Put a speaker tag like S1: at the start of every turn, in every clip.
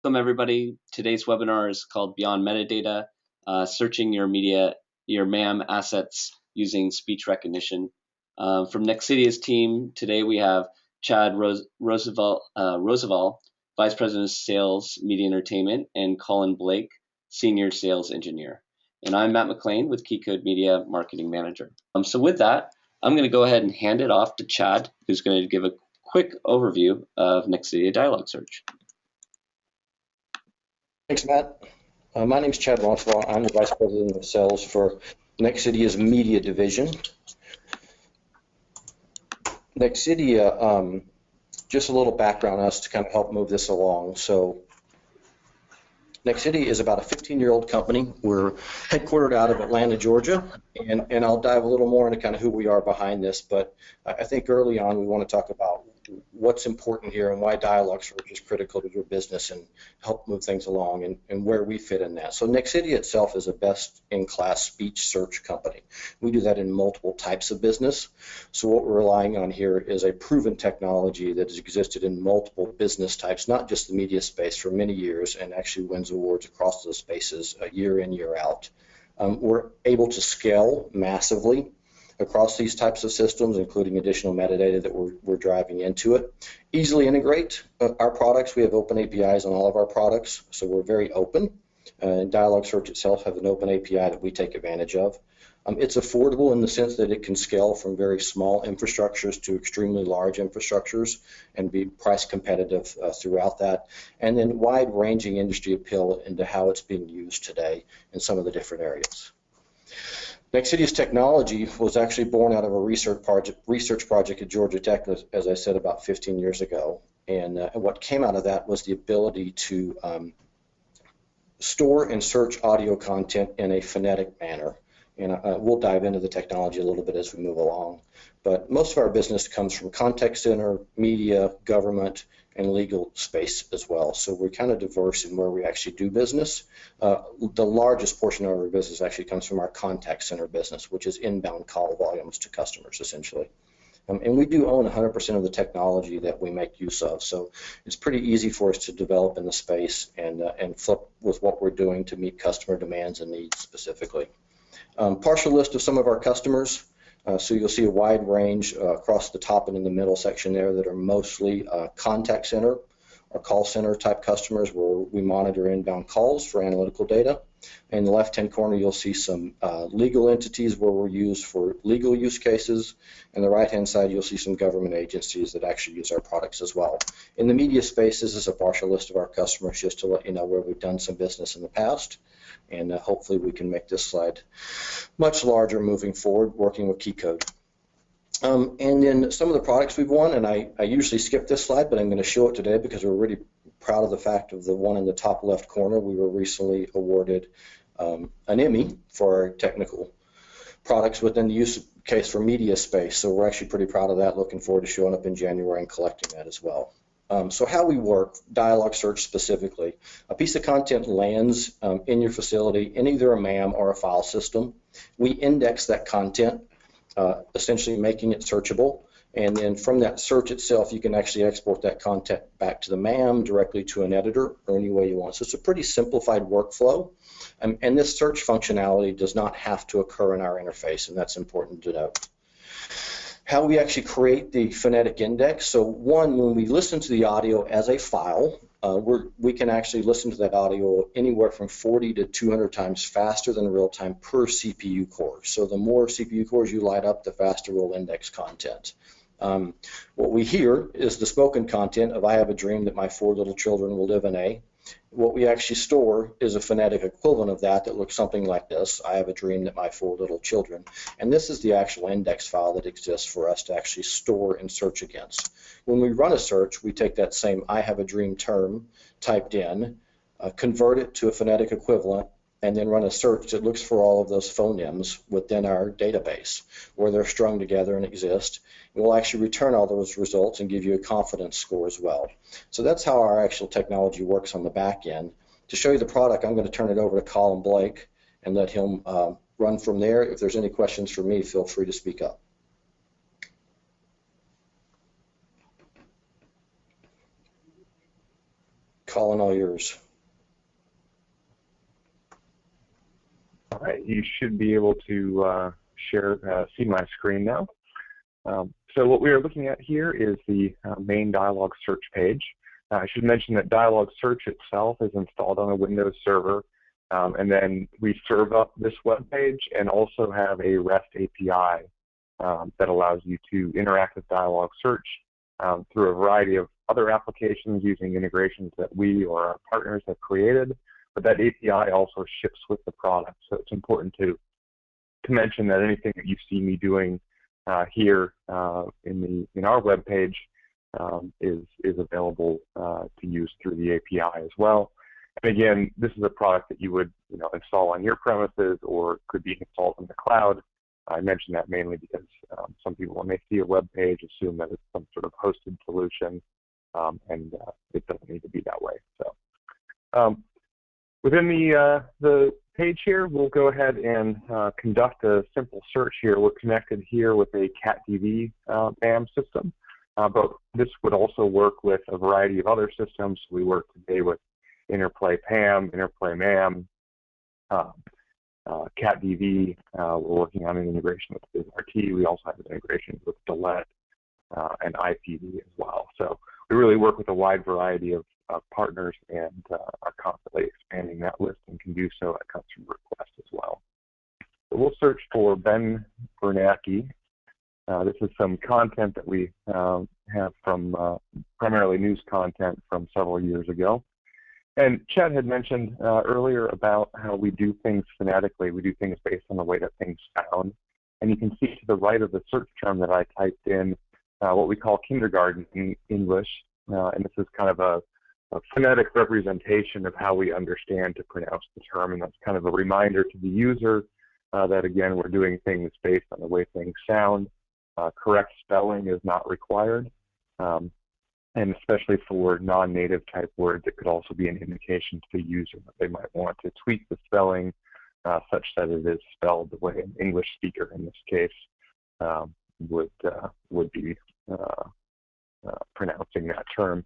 S1: Welcome everybody. Today's webinar is called Beyond Metadata, searching your MAM assets using speech recognition. From Nexidia's team, today we have Chad Roosevelt, Vice President of Sales, Media Entertainment, and Colin Blake, Senior Sales Engineer. And I'm Matt McLean with KeyCode Media Marketing Manager. So with that, I'm going to go ahead and hand it off to Chad, who's going to give a quick overview of Nexidia Dialog Search.
S2: Thanks, Matt. My name is Chad Roosevelt. I'm the Vice President of Sales for Nexidia's Media Division. Nexidia, just a little background on us to kind of help move this along. So Nexidia is about a 15-year-old company. We're headquartered out of Atlanta, Georgia, and I'll dive a little more into kind of who we are behind this, but I think early on we want to talk about what's important here and why dialogue search is critical to your business and help move things along and where we fit in that. So Nexidia itself is a best-in-class speech search company. We do that in multiple types of business. So what we're relying on here is a proven technology that has existed in multiple business types, not just the media space, for many years, and actually wins awards across those spaces year in, year out. We're able to scale massively across these types of systems, including additional metadata that we're driving into it. Easily integrate our products. We have open APIs on all of our products, so we're very open. Dialog Search itself has an open API that we take advantage of. It's affordable in the sense that it can scale from very small infrastructures to extremely large infrastructures and be price competitive throughout that. And then wide-ranging industry appeal into how it's being used today in some of the different areas. Nexidia's technology was actually born out of a research project at Georgia Tech, as I said, about 15 years ago. And what came out of that was the ability to store and search audio content in a phonetic manner. And we'll dive into the technology a little bit as we move along. But most of our business comes from contact center, media, government, and legal space as well. So we're kind of diverse in where we actually do business. The largest portion of our business actually comes from our contact center business, which is inbound call volumes to customers, essentially. And we do own 100% of the technology that we make use of. So it's pretty easy for us to develop in the space and flip with what we're doing to meet customer demands and needs specifically. Partial list of some of our customers. So you'll see a wide range across the top and in the middle section there that are mostly contact center or call center type customers where we monitor inbound calls for analytical data. In the left-hand corner, you'll see some legal entities where we're used for legal use cases. And the right-hand side, you'll see some government agencies that actually use our products as well. In the media space, this is a partial list of our customers just to let you know where we've done some business in the past. And hopefully we can make this slide much larger moving forward, working with KeyCode. And then some of the products we've won, and I usually skip this slide, but I'm going to show it today because we're really proud of the fact of the one in the top left corner. We were recently awarded an Emmy for our technical products within the use case for media space. So we're actually pretty proud of that, looking forward to showing up in January and collecting that as well. So how we work, dialog search specifically, a piece of content lands in your facility in either a MAM or a file system. We index that content, essentially making it searchable. And then from that search itself, you can actually export that content back to the MAM directly to an editor or any way you want. So it's a pretty simplified workflow. And this search functionality does not have to occur in our interface, and that's important to note. How we actually create the phonetic index. So one, when we listen to the audio as a file, we can actually listen to that audio anywhere from 40 to 200 times faster than real time per CPU core. So the more CPU cores you light up, the faster we'll index content. What we hear is the spoken content of "I have a dream that my 4 little children will live in a." What we actually store is a phonetic equivalent of that looks something like this: "I have a dream that my 4 little children." And this is the actual index file that exists for us to actually store and search against. When we run a search, we take that same "I have a dream" term typed in, convert it to a phonetic equivalent, and then run a search that looks for all of those phonemes within our database where they're strung together and exist. And we'll actually return all those results and give you a confidence score as well. So that's how our actual technology works on the back end. To show you the product, I'm going to turn it over to Colin Blake and let him run from there. If there's any questions for me, feel free to speak up. Colin, all yours.
S3: All right, you should be able to see my screen now. So what we are looking at here is the main dialog search page. I should mention that dialog search itself is installed on a Windows server, and then we serve up this web page and also have a REST API that allows you to interact with dialog search through a variety of other applications using integrations that we or our partners have created. But that API also ships with the product, so it's important to mention that anything that you see me doing here in our web page is available to use through the API as well. And again, this is a product that you would install on your premises or could be installed in the cloud. I mention that mainly because some people, when they see a web page, assume that it's some sort of hosted solution, and it doesn't need to be that way. So within the page here, we'll go ahead and conduct a simple search here. We're connected here with a CatDV MAM system, but this would also work with a variety of other systems. We work today with Interplay PAM, Interplay MAM, CatDV. We're working on an integration with BizRT. We also have an integration with Delete and IPV as well. So we really work with a wide variety of partners and are constantly expanding that list and can do so at customer request as well. So we'll search for Ben Bernanke. This is some content that we have from primarily news content from several years ago. And Chad had mentioned earlier about how we do things phonetically. We do things based on the way that things sound. And you can see to the right of the search term that I typed in what we call kindergarten in English. And this is kind of a phonetic representation of how we understand to pronounce the term. And that's kind of a reminder to the user that, again, we're doing things based on the way things sound. Correct spelling is not required. And especially for non-native type words, it could also be an indication to the user that they might want to tweak the spelling such that it is spelled the way an English speaker, in this case, would be pronouncing that term.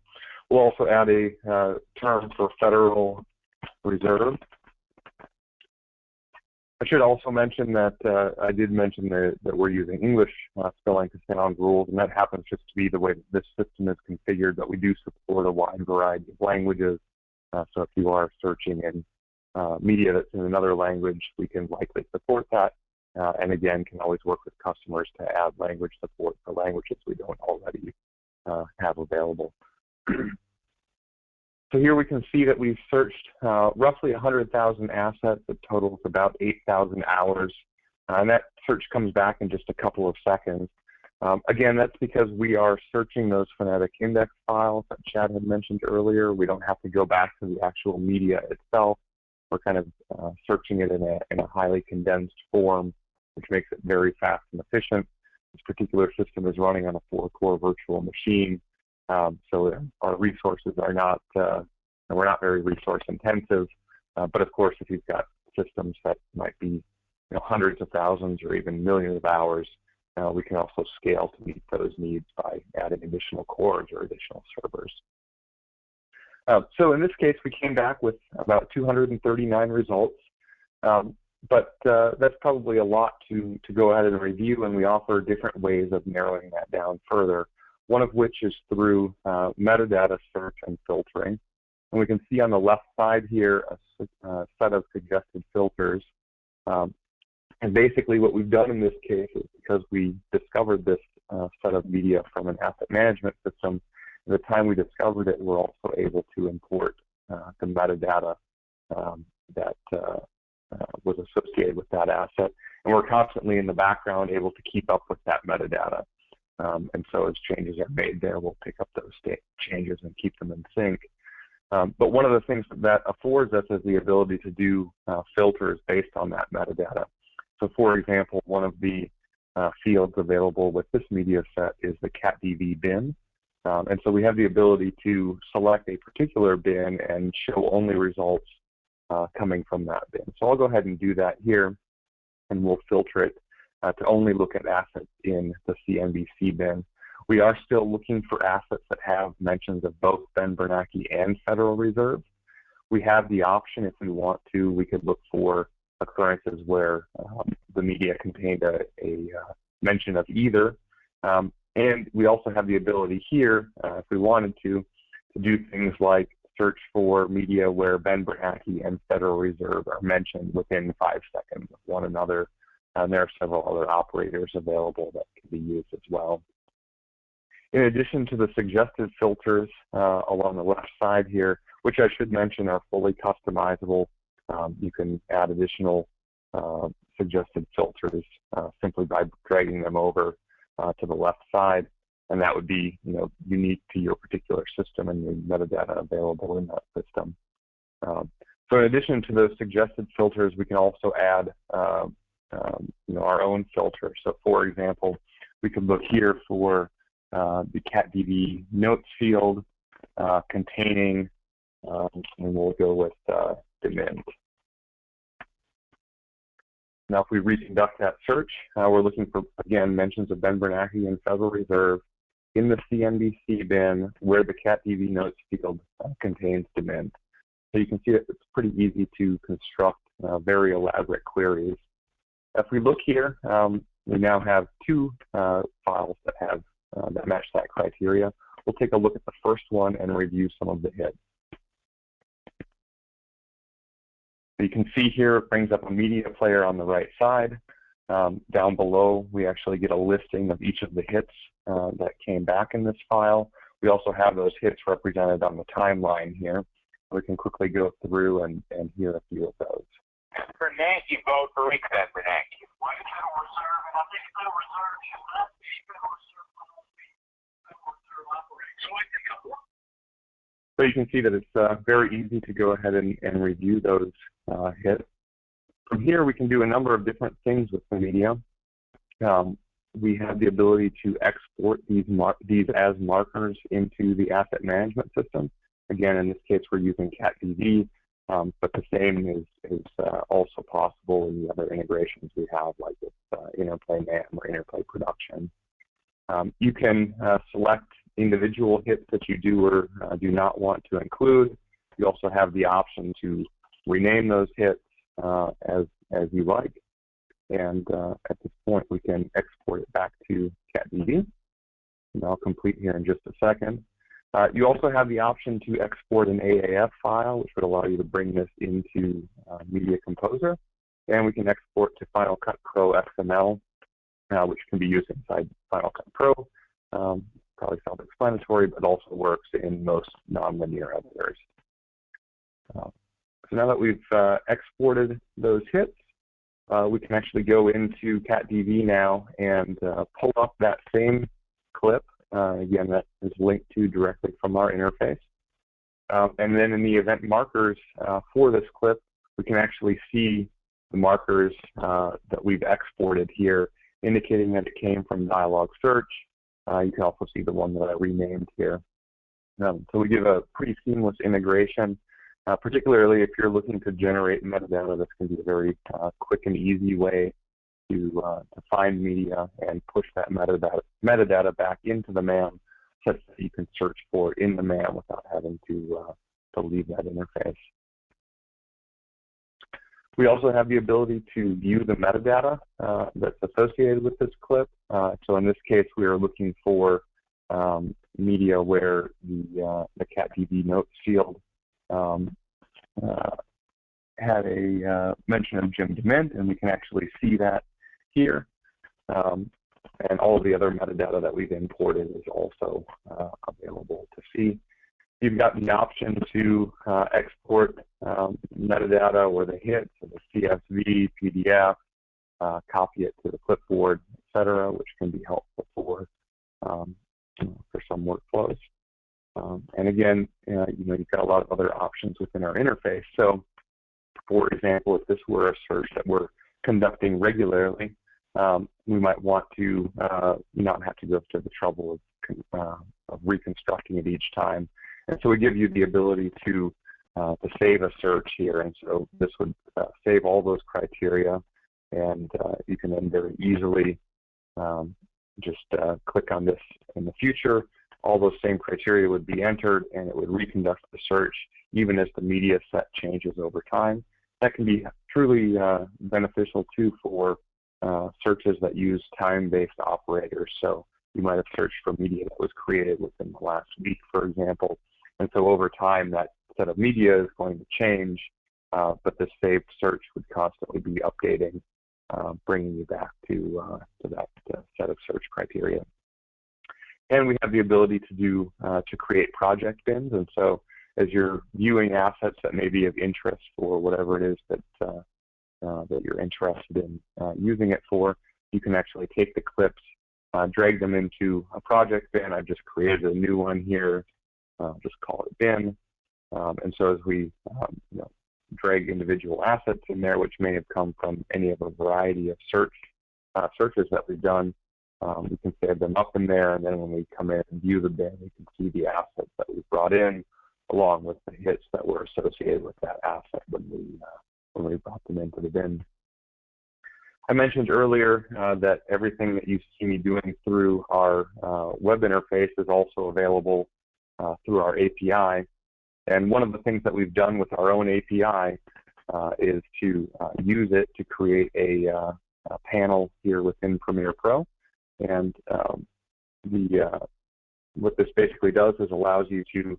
S3: We'll also add a term for Federal Reserve. I should also mention that I did mention that we're using English spelling to sound rules, and that happens just to be the way that this system is configured, but we do support a wide variety of languages. So if you are searching in media that's in another language, we can likely support that, and again, can always work with customers to add language support for languages we don't already have available. So here we can see that we've searched roughly 100,000 assets that totals about 8,000 hours. And that search comes back in just a couple of seconds. Again, that's because we are searching those phonetic index files that Chad had mentioned earlier. We don't have to go back to the actual media itself. We're kind of searching it in a highly condensed form, which makes it very fast and efficient. This particular system is running on a 4-core virtual machine. So our resources are not, we're not very resource intensive, but of course, if you've got systems that might be hundreds of thousands or even millions of hours, we can also scale to meet those needs by adding additional cores or additional servers. So in this case, we came back with about 239 results, but that's probably a lot to go ahead and review, and we offer different ways of narrowing that down further. One of which is through metadata search and filtering. And we can see on the left side here a set of suggested filters. And basically what we've done in this case is because we discovered this set of media from an asset management system, at the time we discovered it, we're also able to import the metadata that was associated with that asset. And we're constantly in the background able to keep up with that metadata. And so as changes are made there, we'll pick up those changes and keep them in sync. But one of the things that affords us is the ability to do filters based on that metadata. So for example, one of the fields available with this media set is the CatDV bin. And so we have the ability to select a particular bin and show only results coming from that bin. So I'll go ahead and do that here, and we'll filter it to only look at assets in the CNBC bin. We are still looking for assets that have mentions of both Ben Bernanke and Federal Reserve. We have the option, if we want to, we could look for occurrences where the media contained a mention of either. And we also have the ability here, if we wanted to do things like search for media where Ben Bernanke and Federal Reserve are mentioned within 5 seconds of one another. And there are several other operators available that can be used as well. In addition to the suggested filters along the left side here, which I should mention are fully customizable, you can add additional suggested filters simply by dragging them over to the left side, and that would be unique to your particular system and the metadata available in that system. So in addition to those suggested filters, we can also add our own filter. So for example, we could look here for the CatDV notes field containing, and we'll go with demand. Now, if we reconduct that search, we're looking for, again, mentions of Ben Bernanke and Federal Reserve in the CNBC bin where the CatDV notes field contains demand. So you can see that it's pretty easy to construct very elaborate queries. If we look here, we now have 2 files that have that match that criteria. We'll take a look at the first one and review some of the hits. So you can see here it brings up a media player on the right side. Down below, we actually get a listing of each of the hits that came back in this file. We also have those hits represented on the timeline here. We can quickly go through and hear a few of those.
S4: Bernanke, vote for Ben Bernanke. Why is Federal Reserve? And I think Federal Reserve should not be Federal Reserve policy. Federal Reserve operating. So I think I'm wrong.
S3: So you can see that it's very easy to go ahead and review those hits. From here, we can do a number of different things with the media. We have the ability to export these as markers into the asset management system. Again, in this case, we're using CatDV, but the same is also possible in the other integrations we have, like with Interplay MAM or Interplay Production. You can select individual hits that you do or do not want to include. You also have the option to rename those hits as you like. And at this point, we can export it back to CatDV. And I'll complete here in just a second. You also have the option to export an AAF file, which would allow you to bring this into Media Composer. And we can export to Final Cut Pro XML, which can be used inside Final Cut Pro. Probably self-explanatory, but also works in most nonlinear editors. So now that we've exported those hits, we can actually go into CatDV now and pull up that same clip. Again, that is linked to directly from our interface. And then in the event markers for this clip, we can actually see the markers that we've exported here, indicating that it came from dialog search. You can also see the one that I renamed here. So we give a pretty seamless integration, particularly if you're looking to generate metadata. This can be a very quick and easy way to find media and push that metadata back into the MAM such that you can search for in the MAM without having to leave that interface. We also have the ability to view the metadata that's associated with this clip. So in this case, we are looking for media where the CatDV notes field had a mention of Jim Dement, and we can actually see that here. And all of the other metadata that we've imported is also available to see. You've got the option to export metadata or the hits or the CSV, PDF, copy it to the clipboard, etc., which can be helpful for some workflows. And again, you've got a lot of other options within our interface. So, for example, if this were a search that we're conducting regularly, we might want to not have to go to the trouble of reconstructing it each time. And so we give you the ability to save a search here. And so this would save all those criteria, and you can then very easily just click on this in the future, all those same criteria would be entered and it would reconduct the search even as the media set changes over time. That can be truly beneficial too for searches that use time-based operators. So you might have searched for media that was created within the last week, for example. And so over time, that set of media is going to change, but the saved search would constantly be updating, bringing you back to that set of search criteria. And we have the ability to create project bins. And so as you're viewing assets that may be of interest for whatever it is that you're interested in using it for, you can actually take the clips, drag them into a project bin. I've just created a new one here, just call it bin. And so as we drag individual assets in there, which may have come from any of a variety of searches that we've done, we can save them up in there, and then when we come in and view the bin, we can see the assets that we've brought in, along with the hits that were associated with that asset when we brought them into the bin. I mentioned earlier that everything that you see me doing through our web interface is also available through our API. And one of the things that we've done with our own API is to use it to create a panel here within Premiere Pro. And what this basically does is allows you to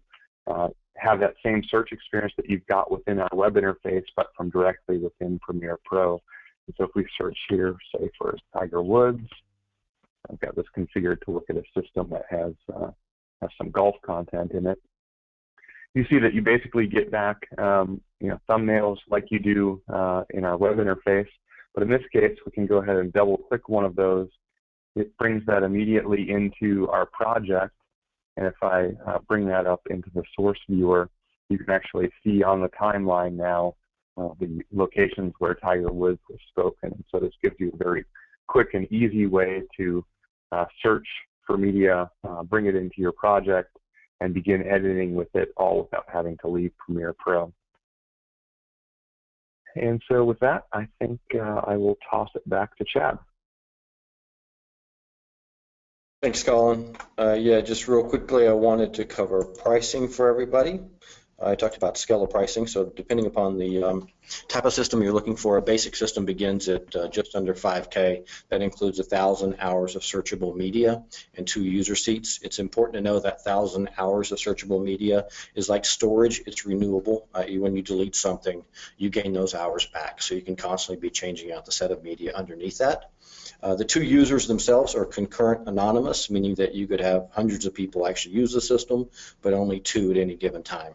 S3: have that same search experience that you've got within our web interface, but from directly within Premiere Pro. And so if we search here, say for Tiger Woods, I've got this configured to look at a system that has some golf content in it. You see that you basically get back thumbnails like you do in our web interface, but in this case, we can go ahead and double click one of those. It brings that immediately into our project. And if I bring that up into the source viewer, you can actually see on the timeline now the locations where Tiger Woods was spoken. And so this gives you a very quick and easy way to search for media, bring it into your project, and begin editing with it all without having to leave Premiere Pro. And so with that, I think I will toss it back to Chad.
S2: Thanks, Colin. Yeah, just real quickly, I wanted to cover pricing for everybody. I talked about scale of pricing, so depending upon the type of system you're looking for, a basic system begins at just under 5K. That includes 1,000 hours of searchable media and 2 user seats. It's important to know that 1,000 hours of searchable media is like storage. It's renewable. When you delete something, you gain those hours back, so you can constantly be changing out the set of media underneath that. The 2 users themselves are concurrent anonymous, meaning that you could have hundreds of people actually use the system, but only 2 at any given time.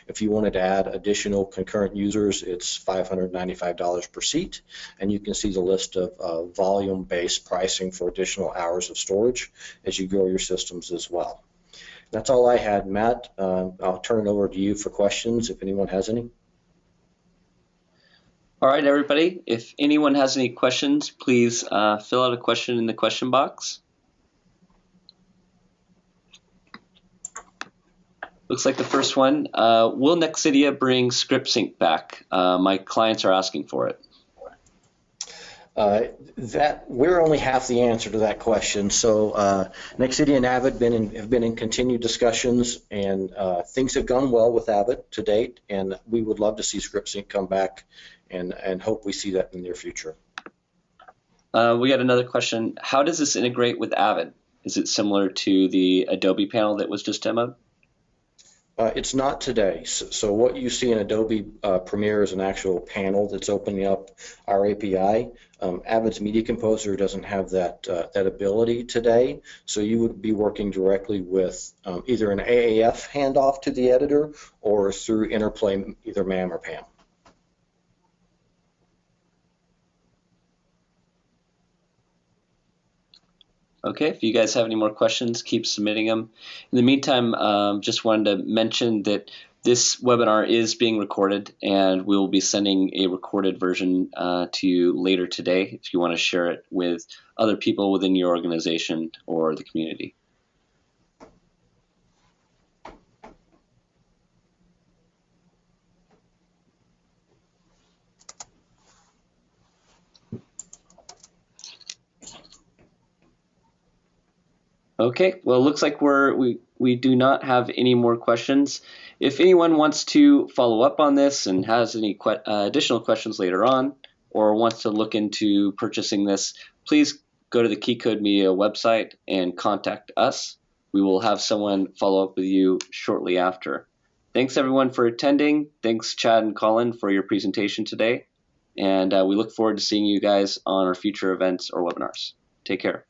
S2: If you wanted to add additional concurrent users, it's $595 per seat, and you can see the list of volume-based pricing for additional hours of storage as you grow your systems as well. That's all I had, Matt. I'll turn it over to you for questions if anyone has any.
S1: All right, everybody. If anyone has any questions, please fill out a question in the question box. Looks like the first one, will Nexidia bring script sync back? My clients are asking for it.
S2: We're only half the answer to that question. So Nexidia and Avid have been in continued discussions, and things have gone well with Avid to date, and we would love to see script sync come back, and hope we see that in the near future.
S1: We got another question. How does this integrate with Avid? Is it similar to the Adobe panel that was just demoed?
S2: It's not today. So what you see in Adobe Premiere is an actual panel that's opening up our API. Avid's Media Composer doesn't have that ability today. So you would be working directly with either an AAF handoff to the editor or through interplay, either MAM or PAM.
S1: Okay, if you guys have any more questions, keep submitting them. In the meantime, just wanted to mention that this webinar is being recorded, and we will be sending a recorded version to you later today if you want to share it with other people within your organization or the community. Okay, well, it looks like we do not have any more questions. If anyone wants to follow up on this and has any additional questions later on, or wants to look into purchasing this, please go to the Key Code Media website and contact us. We will have someone follow up with you shortly after. Thanks everyone for attending. Thanks Chad and Colin for your presentation today. And we look forward to seeing you guys on our future events or webinars. Take care.